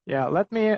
Yeah, let me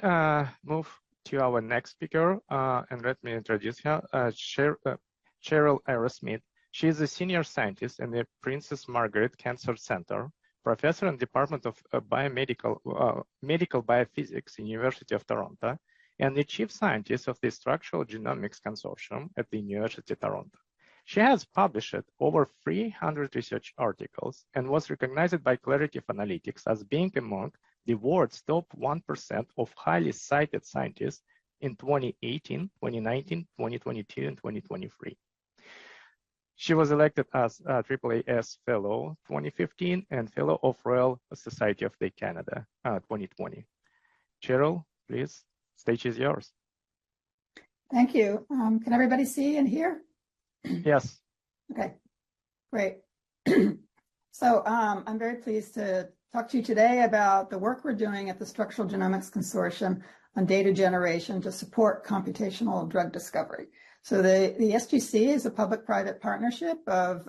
move to our next speaker, and let me introduce her, Cheryl Arrowsmith. She is a senior scientist in the Princess Margaret Cancer Centre, professor in the Department of Medical Biophysics, University of Toronto, and the chief scientist of the Structural Genomics Consortium at the University of Toronto. She has published over 300 research articles and was recognized by Clarivate Analytics as being among the world's top 1% of highly cited scientists in 2018, 2019, 2022, and 2023. She was elected as a AAAS Fellow 2015 and Fellow of Royal Society of Canada 2020. Cheryl, please, stage is yours. Thank you. Can everybody see and hear? Yes. Okay, great. So I'm very pleased to talk to you today about the work we're doing at the Structural Genomics Consortium on data generation to support computational drug discovery. So the SGC is a public-private partnership of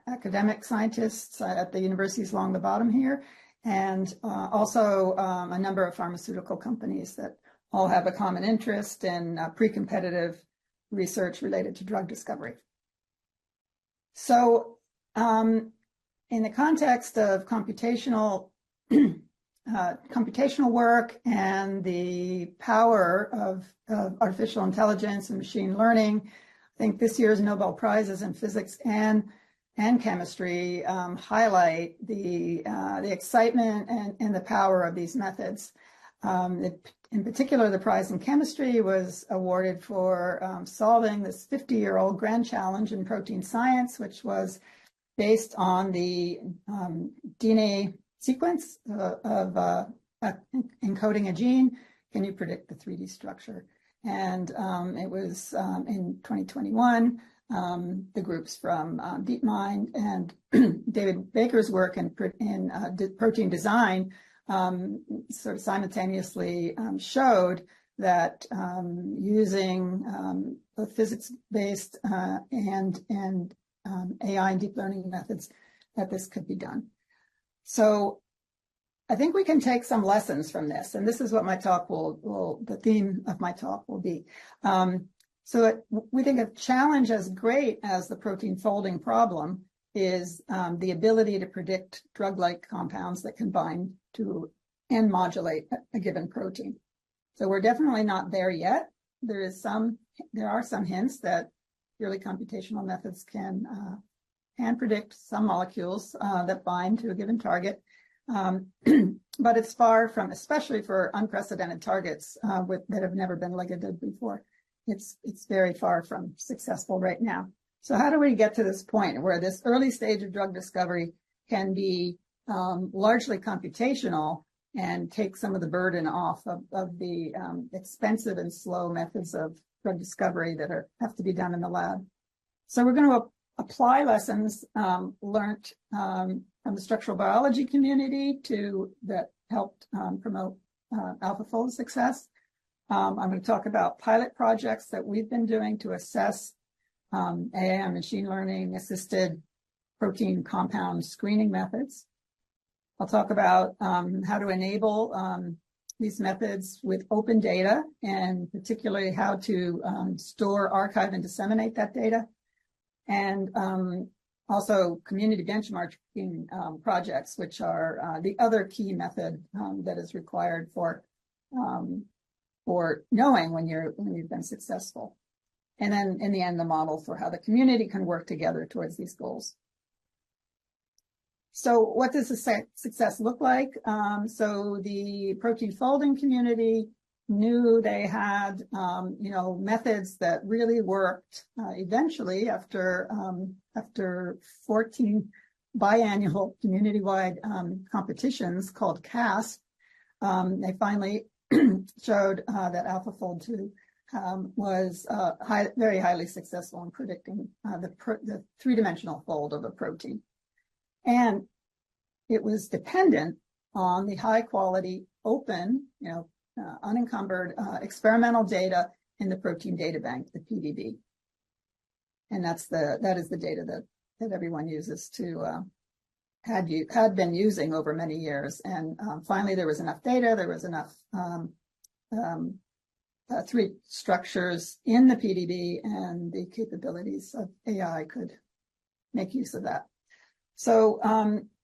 academic scientists at the universities along the bottom here, and also a number of pharmaceutical companies that all have a common interest in pre-competitive research related to drug discovery. So in the context of computational work and the power of artificial intelligence and machine learning, I think this year's Nobel Prizes in physics and chemistry highlight the excitement and the power of these methods. In particular, the prize in chemistry was awarded for solving this 50-year-old grand challenge in protein science, which was based on the DNA sequence of encoding a gene. Can you predict the 3D structure? And it was in 2021, the groups from DeepMind and David Baker's work in protein design sort of simultaneously showed that using both physics-based and AI and deep learning methods, that this could be done. So I think we can take some lessons from this, and this is what my talk the theme of my talk will be. We think a challenge as great as the protein folding problem is the ability to predict drug-like compounds that can bind to and modulate a given protein. So we're definitely not there yet. There are some hints that purely computational methods can predict some molecules that bind to a given target, but it's far from, especially for unprecedented targets that have never been ligated before. It's very far from successful right now. So how do we get to this point where this early stage of drug discovery can be largely computational and take some of the burden off of the expensive and slow methods of drug discovery that have to be done in the lab? So we're going to apply lessons learned from the structural biology community that helped promote AlphaFold success. I'm going to talk about pilot projects that we've been doing to assess AI and machine learning assisted protein compound screening methods. I'll talk about how to enable these methods with open data, and particularly how to store, archive, and disseminate that data. And also community benchmarking projects, which are the other key method that is required for knowing when you've been successful. And then in the end, the model for how the community can work together towards these goals. So what does the success look like? So the protein folding community knew they had, methods that really worked. Eventually, after 14 biannual community-wide competitions called CASP, they finally showed that AlphaFold 2 was very highly successful in predicting the three-dimensional fold of a protein. And it was dependent on the high-quality, open, unencumbered experimental data in the protein data bank, the PDB. And that is the data that everyone uses to had been using over many years. And finally, there was enough data, there was enough 3 structures in the PDB, and the capabilities of AI could make use of that. So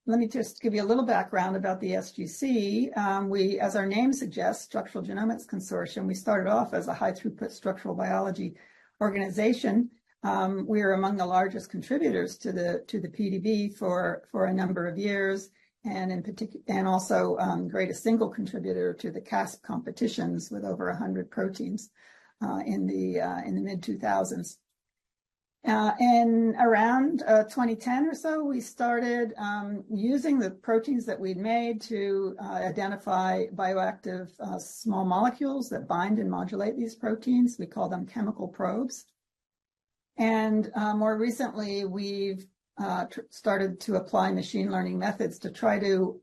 let me just give you a little background about the SGC. We, as our name suggests, Structural Genomics Consortium, we started off as a high-throughput structural biology organization. We are among the largest contributors to the PDB for a number of years, and in particular, and also greatest single contributor to the CASP competitions with over 100 proteins in the mid-2000s. And around 2010 or so, we started using the proteins that we'd made to identify bioactive small molecules that bind and modulate these proteins. We call them chemical probes. And more recently, we've started to apply machine learning methods to try to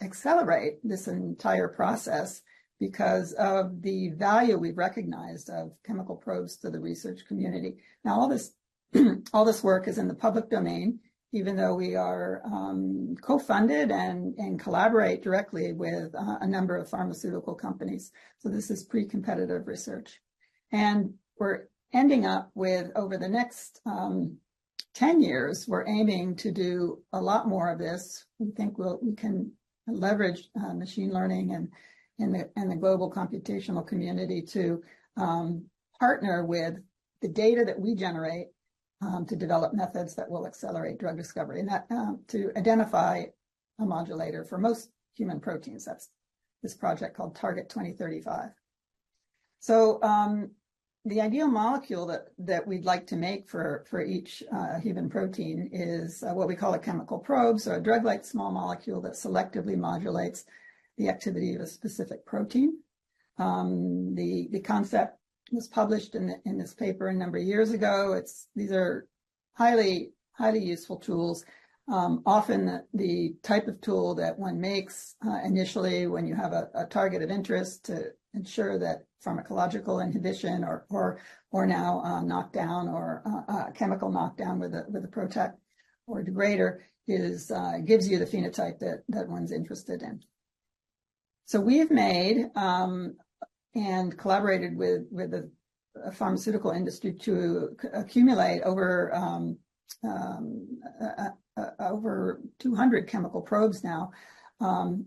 accelerate this entire process because of the value we've recognized of chemical probes to the research community. Now, all this work is in the public domain, even though we are co-funded and collaborate directly with a number of pharmaceutical companies. So this is pre-competitive research. And we're ending up with, over the next 10 years, we're aiming to do a lot more of this. We think we can leverage machine learning and the global computational community to partner with the data that we generate to develop methods that will accelerate drug discovery, and that to identify a modulator for most human proteins. That's this project called Target 2035. So the ideal molecule that we'd like to make for each human protein is what we call a chemical probe, so a drug-like small molecule that selectively modulates the activity of a specific protein. The concept was published in this paper a number of years ago. These are highly useful tools. Often the type of tool that one makes initially when you have a target of interest to ensure that pharmacological inhibition or now knockdown or chemical knockdown with a PROTAC or degrader gives you the phenotype that one's interested in. So we've made and collaborated with the pharmaceutical industry to accumulate over 200 chemical probes now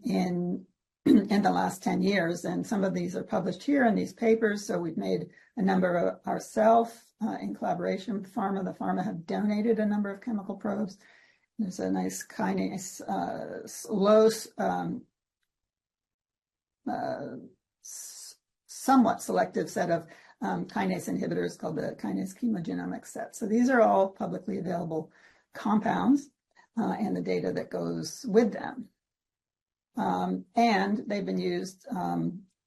in the last 10 years. And some of these are published here in these papers. So we've made a number ourselves in collaboration with pharma. The pharma have donated a number of chemical probes. There's a nice kinase, low, somewhat selective set of kinase inhibitors called the kinase chemogenomics set. So these are all publicly available compounds and the data that goes with them. And they've been used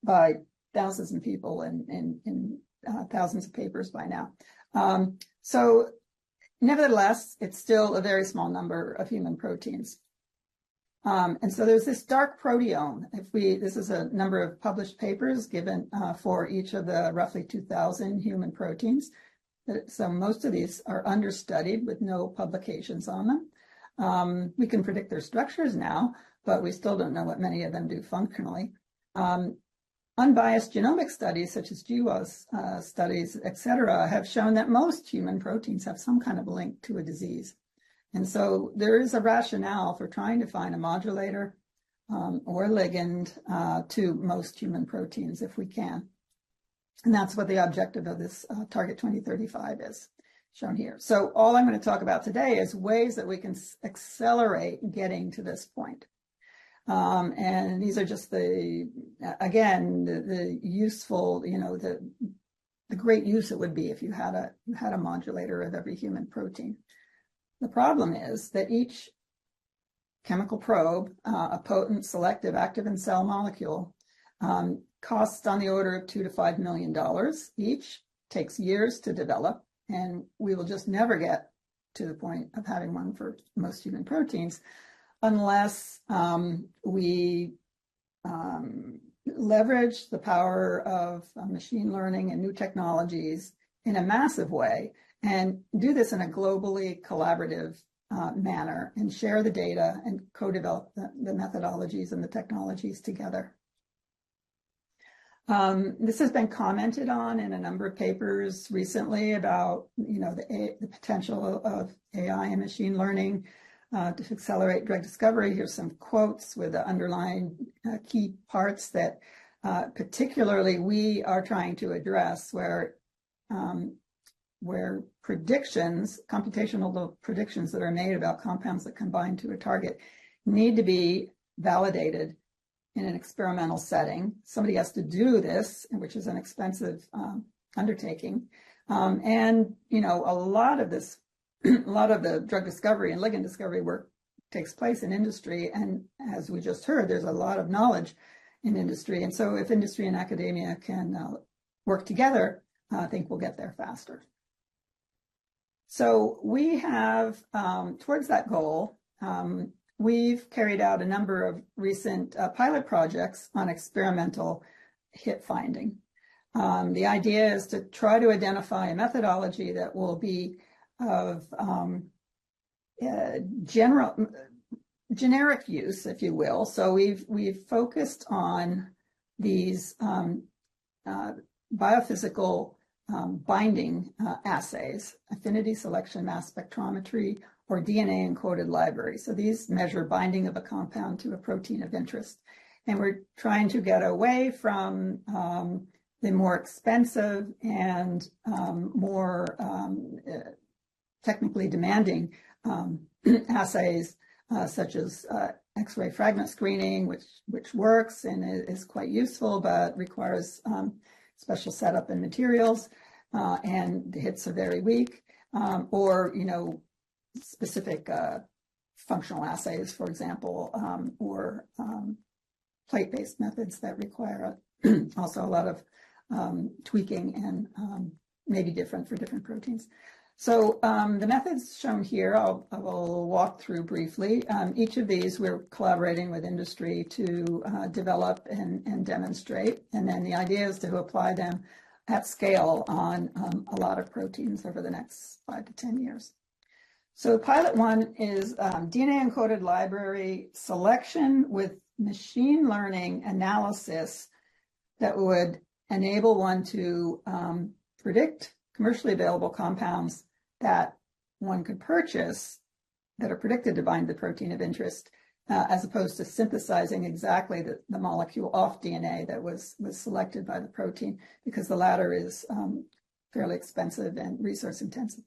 by thousands of people in thousands of papers by now. So nevertheless, it's still a very small number of human proteins. And so there's this dark proteome. This is a number of published papers given for each of the roughly 2,000 human proteins. So most of these are understudied with no publications on them. We can predict their structures now, but we still don't know what many of them do functionally. Unbiased genomic studies, such as GWAS studies, et cetera, have shown that most human proteins have some kind of link to a disease. And so there is a rationale for trying to find a modulator or ligand to most human proteins if we can. And that's what the objective of this Target 2035 is, shown here. So all I'm going to talk about today is ways that we can accelerate getting to this point. And these are just the useful, the great use it would be if you had a modulator of every human protein. The problem is that each chemical probe, a potent, selective, active in cell molecule, costs on the order of $2 to $5 million each, takes years to develop, and we will just never get to the point of having one for most human proteins unless we leverage the power of machine learning and new technologies in a massive way, and do this in a globally collaborative manner and share the data and co-develop the methodologies and the technologies together. This has been commented on in a number of papers recently about, the potential of AI and machine learning to accelerate drug discovery. Here's some quotes with the underlying key parts that particularly we are trying to address, where predictions, computational predictions that are made about compounds that combine to a target need to be validated in an experimental setting. Somebody has to do this, which is an expensive undertaking. And, a lot of the drug discovery and ligand discovery work takes place in industry. And as we just heard, there's a lot of knowledge in industry. And so if industry and academia can work together, I think we'll get there faster. So we have, towards that goal, we've carried out a number of recent pilot projects on experimental hit finding. The idea is to try to identify a methodology that will be of generic use, if you will. So we've focused on these biophysical binding assays, affinity selection mass spectrometry, or DNA encoded library. So these measure binding of a compound to a protein of interest. And we're trying to get away from the more expensive and more technically demanding assays, such as X-ray fragment screening, which works and is quite useful, but requires special setup and materials, and the hits are very weak, or specific functional assays, for example, or plate-based methods that require also a lot of tweaking and maybe different for different proteins. So the methods shown here, I will walk through briefly. Each of these we're collaborating with industry to develop and demonstrate. And then the idea is to apply them at scale on a lot of proteins over the next 5 to 10 years. So pilot one is DNA encoded library selection with machine learning analysis that would enable one to predict commercially available compounds that one could purchase that are predicted to bind the protein of interest, as opposed to synthesizing exactly the molecule off DNA that was selected by the protein, because the latter is fairly expensive and resource intensive.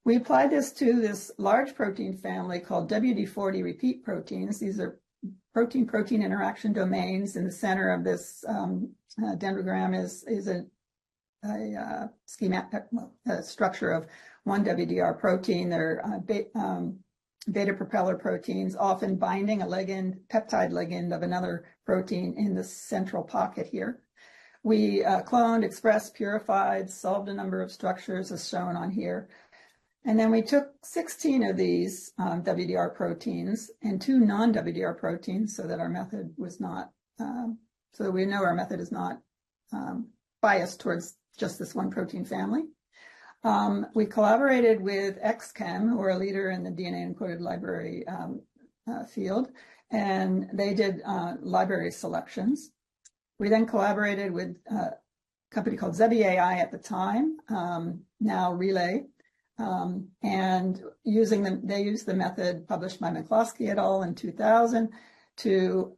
We applied this to this large protein family called WD40 repeat proteins. These are protein-protein interaction domains. In the center of this dendrogram is a schematic structure of one WDR protein. They're beta propeller proteins, often binding a ligand, peptide ligand of another protein in the central pocket here. We cloned, expressed, purified, solved a number of structures as shown on here. And then we took 16 of these WDR proteins and 2 non-WDR proteins, so that our method was not, so that we know our method is not biased towards just this one protein family. We collaborated with XChem, who are a leader in the DNA encoded library field, and they did library selections. We then collaborated with a company called Zebi AI at the time, now Relay, and they used the method published by McCloskey et al. In 2000 to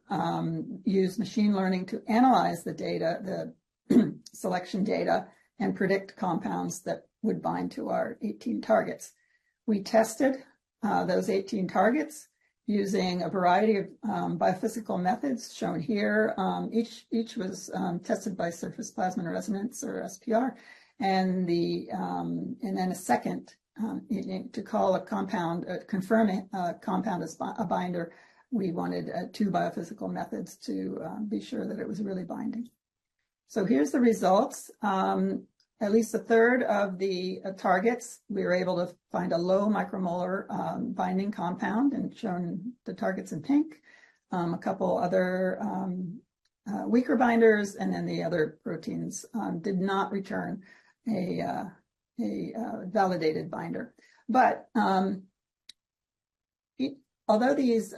use machine learning to analyze the data, the selection data, and predict compounds that would bind to our 18 targets. We tested those 18 targets using a variety of biophysical methods shown here. Each was tested by surface plasmon resonance, or SPR, and then a second to call a compound, confirm a compound as a binder. We wanted 2 biophysical methods to be sure that it was really binding. So here's the results. At least a third of the targets, we were able to find a low micromolar binding compound, and shown the targets in pink. A couple other weaker binders, and then the other proteins did not return a validated binder. But although these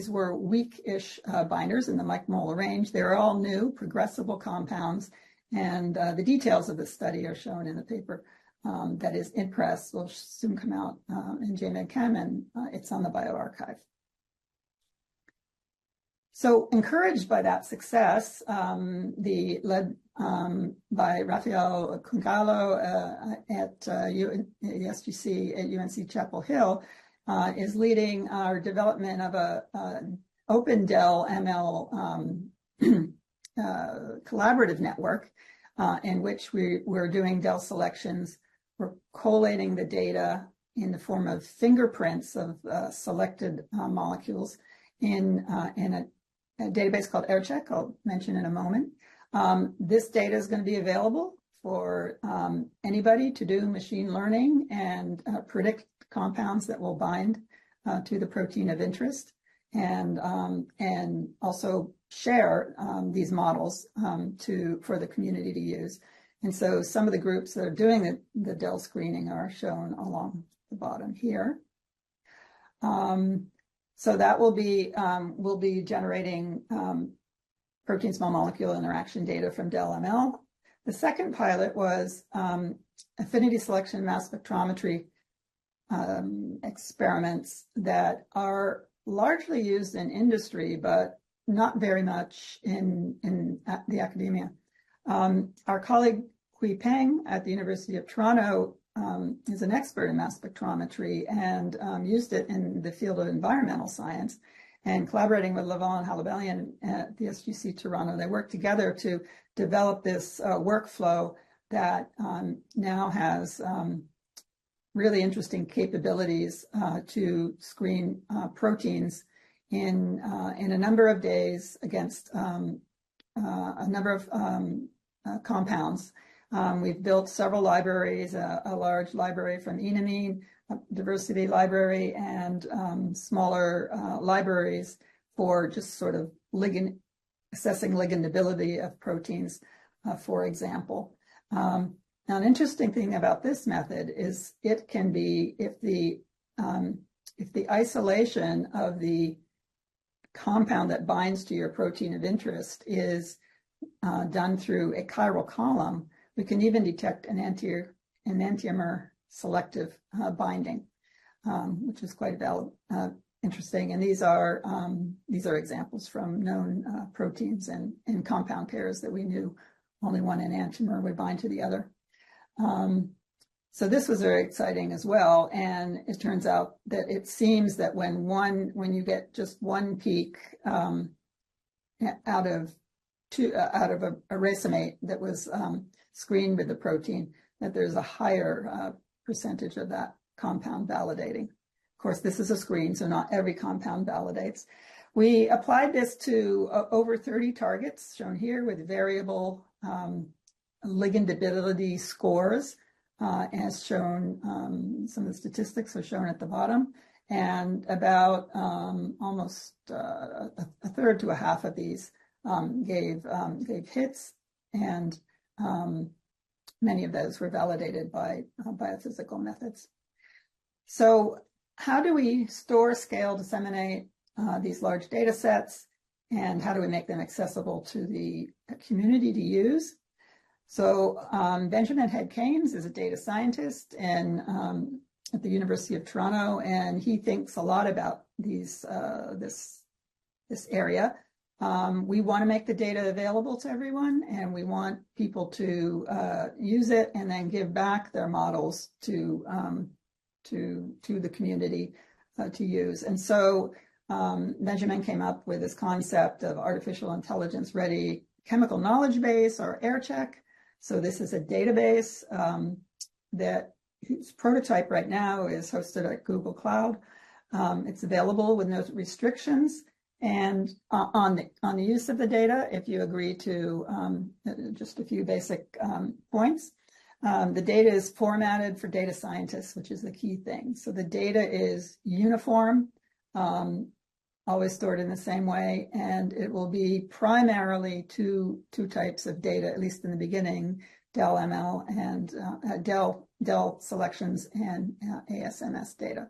were weak-ish binders in the micromolar range, they're all new, progressible compounds, and the details of the study are shown in the paper that is in press, will soon come out in JMed Chem, and it's on the bioRxiv. So encouraged by that success, led by Rafael Cungalo at the SGC at UNC Chapel Hill, is leading our development of a open Dell ML collaborative network in which we're doing Dell selections. We're collating the data in the form of fingerprints of selected molecules in a database called AirCheck, I'll mention in a moment. This data is going to be available for anybody to do machine learning and predict compounds that will bind to the protein of interest, and also share these models for the community to use. And so some of the groups that are doing the Dell screening are shown along the bottom here. So that will be we'll be generating protein small molecule interaction data from Dell ML. The second pilot was affinity selection mass spectrometry experiments that are largely used in industry, but not very much in the academia. Our colleague Hui Peng at the University of Toronto is an expert in mass spectrometry and used it in the field of environmental science. And collaborating with Laval and Halabalian at the SGC Toronto, they worked together to develop this workflow that now has really interesting capabilities to screen proteins in a number of days against a number of compounds. We've built several libraries, a large library from Enamine, a diversity library, and smaller libraries for just sort of assessing ligandability of proteins, for example. Now, an interesting thing about this method is it can be, if the isolation of the compound that binds to your protein of interest is done through a chiral column, we can even detect an enantiomer selective binding, which is quite interesting. And these are examples from known proteins and compound pairs that we knew only one enantiomer would bind to the other. So this was very exciting as well. And it turns out that it seems that when you get just one peak out of a racemate that was screened with the protein, that there's a higher percentage of that compound validating. Of course, this is a screen, so not every compound validates. We applied this to over 30 targets, shown here with variable ligandability scores, as shown. Some of the statistics are shown at the bottom, and about almost a third to a half of these gave hits, and many of those were validated by biophysical methods. So how do we store, scale, disseminate these large data sets, and how do we make them accessible to the community to use? So Benjamin Head-Keynes is a data scientist at the University of Toronto, and he thinks a lot about this area. We want to make the data available to everyone, and we want people to use it and then give back their models to the community to use. And so Benjamin came up with this concept of artificial intelligence ready chemical knowledge base, or AirCheck. So this is a database that whose prototype right now is hosted at Google Cloud. It's available with no restrictions. And on the use of the data, if you agree to just a few basic points, the data is formatted for data scientists, which is the key thing. So the data is uniform, always stored in the same way, and it will be primarily two types of data, at least in the beginning: Dell ML and Dell selections and ASMS data.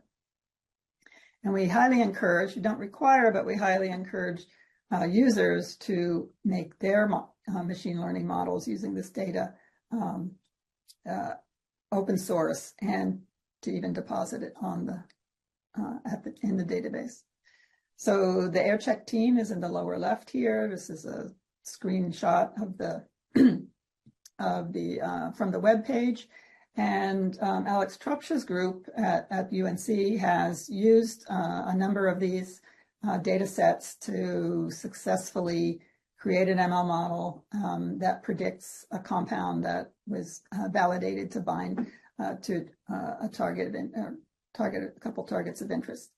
And we highly encourage, we don't require, but we highly encourage users to make their machine learning models using this data open source and to even deposit it on the in the database. So the AirCheck team is in the lower left here. This is a screenshot of the from the web page. And Alex Tropsch's group at UNC has used a number of these data sets to successfully create an ML model that predicts a compound that was validated to bind to a target, a couple targets of interest.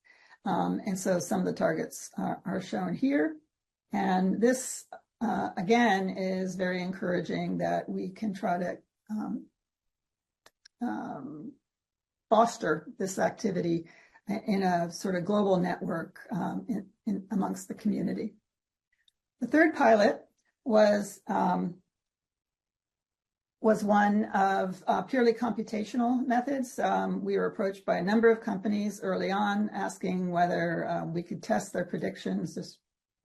And so some of the targets are shown here. And this, again, is very encouraging that we can try to foster this activity in a sort of global network amongst the community. The third pilot was one of purely computational methods. We were approached by a number of companies early on asking whether we could test their predictions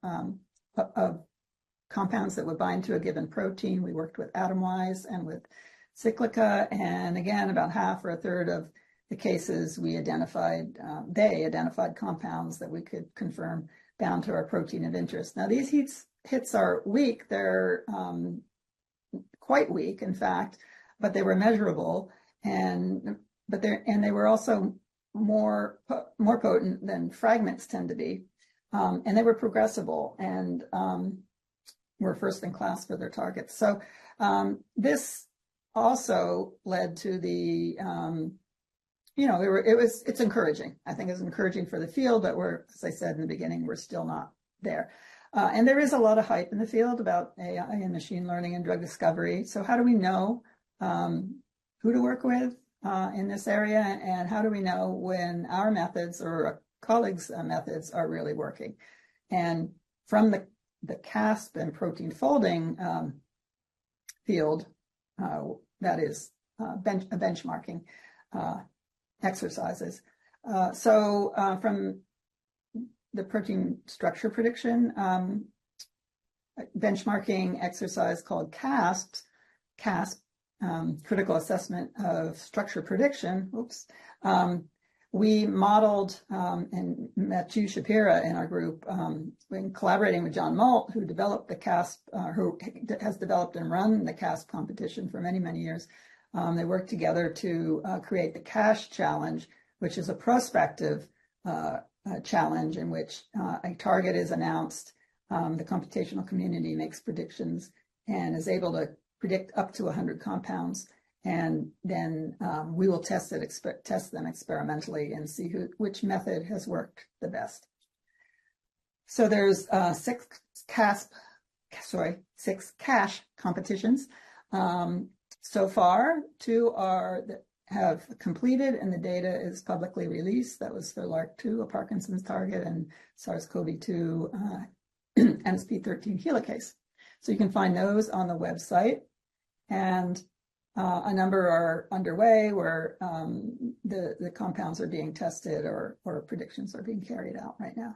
of compounds that would bind to a given protein. We worked with Atomwise and with Silico, and again, about half or a third of the cases we identified, they identified compounds that we could confirm bound to our protein of interest. Now, these hits are weak. They're quite weak, in fact, but they were measurable, and they were also more potent than fragments tend to be, and they were progressible and were first in class for their targets. So this also led to the it's encouraging. I think it's encouraging for the field, but as I said in the beginning, we're still not there. And there is a lot of hype in the field about AI and machine learning and drug discovery. So how do we know who to work with in this area, and how do we know when our methods or a colleagues' methods are really working? And from the CASP and protein folding field, that is benchmarking exercises. So from the protein structure prediction benchmarking exercise called CASP, critical assessment of structure prediction, we modeled and Mathieu Shapira in our group, in collaborating with John Molt, who developed the CASP, who has developed and run the CASP competition for many, many years. They worked together to create the CASH challenge, which is a prospective challenge in which a target is announced, the computational community makes predictions and is able to predict up to 100 compounds, and then we will test them experimentally and see which method has worked the best. So there's six CASH competitions. So far, 2 have completed, and the data is publicly released. That was for LRRK2, a Parkinson's target, and SARS-CoV-2 NSP13 helicase. So you can find those on the website, and a number are underway where the compounds are being tested or predictions are being carried out right now.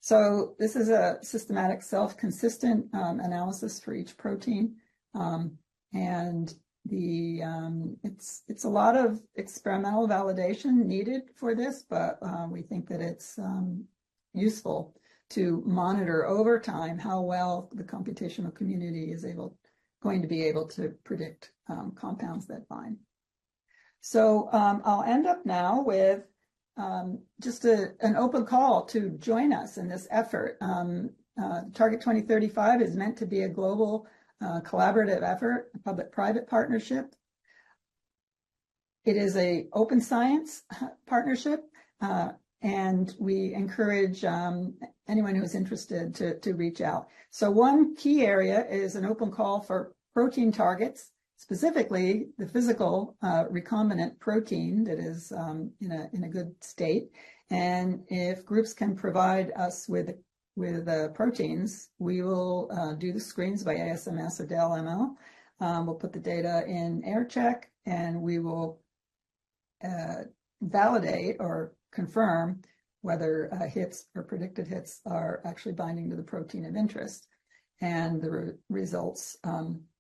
So this is a systematic self-consistent analysis for each protein, and it's a lot of experimental validation needed for this, but we think that it's useful to monitor over time how well the computational community is going to be able to predict compounds that bind. So I'll end up now with just an open call to join us in this effort. Target 2035 is meant to be a global collaborative effort, a public-private partnership. It is an open science partnership, and we encourage anyone who is interested to reach out. So one key area is an open call for protein targets, specifically the physical recombinant protein that is in a good state. And if groups can provide us with proteins, we will do the screens by ASMS or DLML. We'll put the data in AirCheck, and we will validate or confirm whether hits or predicted hits are actually binding to the protein of interest. And the results, the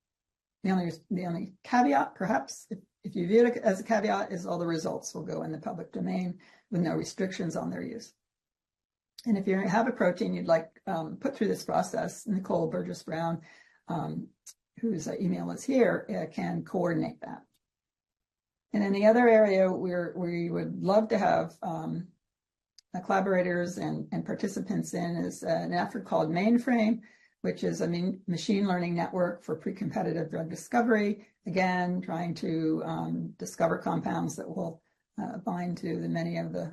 only caveat, perhaps, if you view it as a caveat, is all the results will go in the public domain with no restrictions on their use. And if you have a protein you'd like put through this process, Nicole Burgess-Brown, whose email is here, can coordinate that. And then the other area we would love to have collaborators and participants in is an effort called Mainframe, which is a machine learning network for pre-competitive drug discovery. Again, trying to discover compounds that will bind to many of the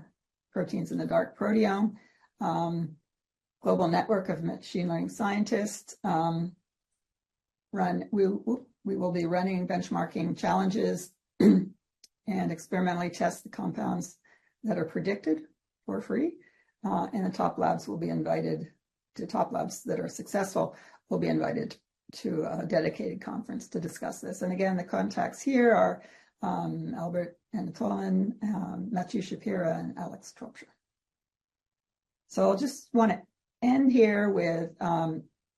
proteins in the dark proteome. Global network of machine learning scientists. We will be running benchmarking challenges and experimentally test the compounds that are predicted for free. And the top labs will be invited to top labs that are successful will be invited to a dedicated conference to discuss this. And again, the contacts here are Albert Anatolin, Matthew Shapira, and Alex Tropcher. So I'll just want to end here with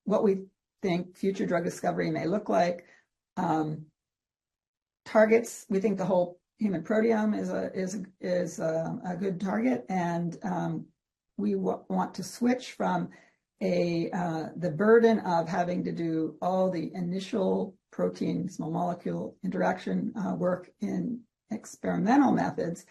what we think future drug discovery may look like. Targets, we think the whole human proteome is a good target, and we want to switch from the burden of having to do all the initial protein small molecule interaction work in experimental methods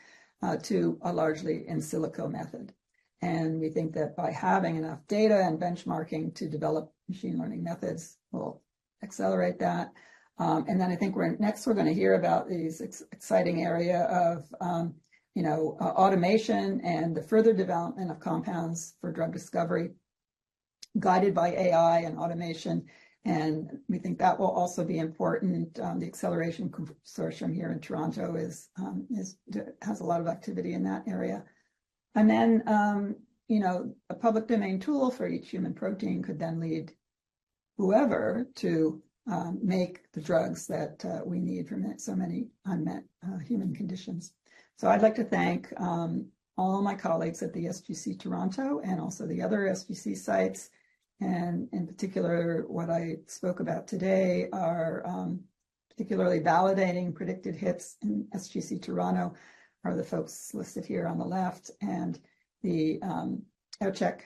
to a largely in silico method. And we think that by having enough data and benchmarking to develop machine learning methods will accelerate that. And then I think next we're going to hear about these exciting area of automation and the further development of compounds for drug discovery, guided by AI and automation. And we think that will also be important. The Acceleration Consortium here in Toronto has a lot of activity in that area. And then, a public domain tool for each human protein could then lead whoever to make the drugs that we need for so many unmet human conditions. So I'd like to thank all my colleagues at the SGC Toronto and also the other SGC sites. And in particular, what I spoke about today are particularly validating predicted hits in SGC Toronto are the folks listed here on the left, and the OCHEC,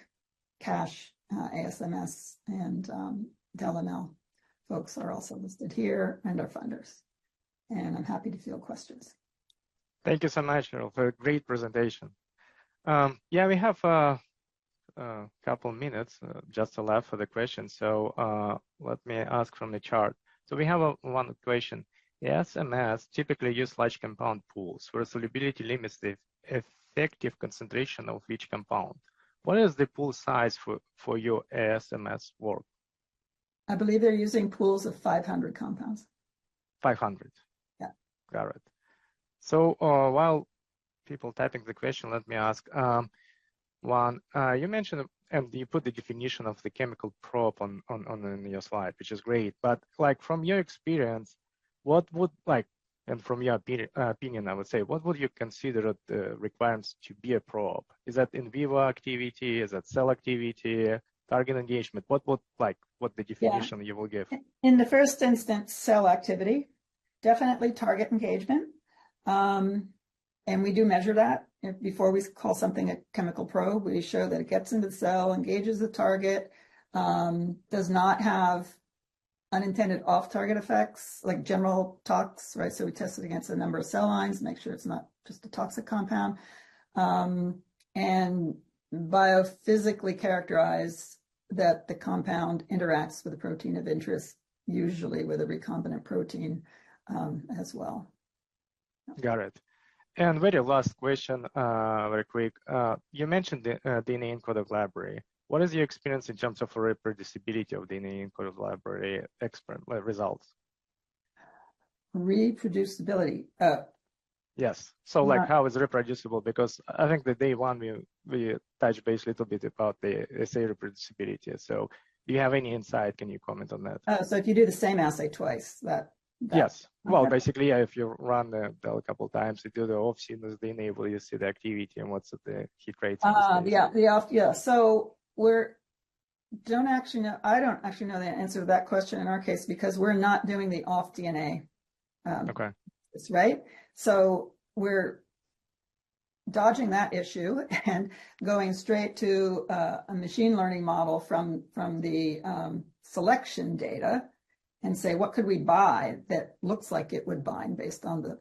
CASH, ASMS, and DELML folks are also listed here, and our funders. And I'm happy to field questions. Thank you so much, Cheryl, for a great presentation. Yeah, we have a couple minutes just left for the question. So let me ask from the chart. So we have one question. ASMS typically use large compound pools where solubility limits the effective concentration of each compound. What is the pool size for your ASMS work? I believe they're using pools of 500 compounds. 500. Yeah. Got it. So while people typing the question, let me ask one. You mentioned and you put the definition of the chemical probe on your slide, which is great. But like from your experience, what would and from your opinion, I would say, what would you consider the requirements to be a probe? Is that in vivo activity? Is that cell activity? Target engagement? What the definition you will give? In the first instance, cell activity, definitely target engagement. And we do measure that. Before we call something a chemical probe, we show that it gets into the cell, engages the target, does not have unintended off-target effects like general tox, right? So we test it against a number of cell lines, make sure it's not just a toxic compound, and biophysically characterize that the compound interacts with a protein of interest, usually with a recombinant protein as well. Got it. And very last question, very quick. You mentioned the DNA encoded library. What is your experience in terms of reproducibility of DNA encoded library results? Reproducibility. Yes. So how is it reproducible? Because I think the day one we touched base a little bit about the assay reproducibility. So do you have any insight? Can you comment on that? So if you do the same assay twice, that Yes. Well, basically, if you run the a couple times, you do the off-sequence DNA, you see the activity and what's the hit rates. Yeah. So I don't actually know the answer to that question in our case because we're not doing the off DNA. Okay. Right. So we're dodging that issue and going straight to a machine learning model from the selection data and say, what could we buy that looks like it would bind based on the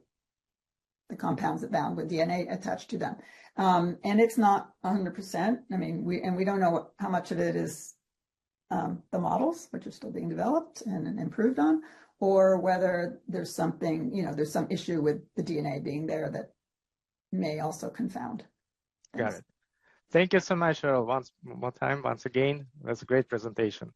compounds that bound with DNA attached to them. And it's not 100%. I mean, we don't know how much of it is the models, which are still being developed and improved on, or whether there's something, there's some issue with the DNA being there that may also confound things. Got it. Thank you so much, Cheryl. Once again, that's a great presentation.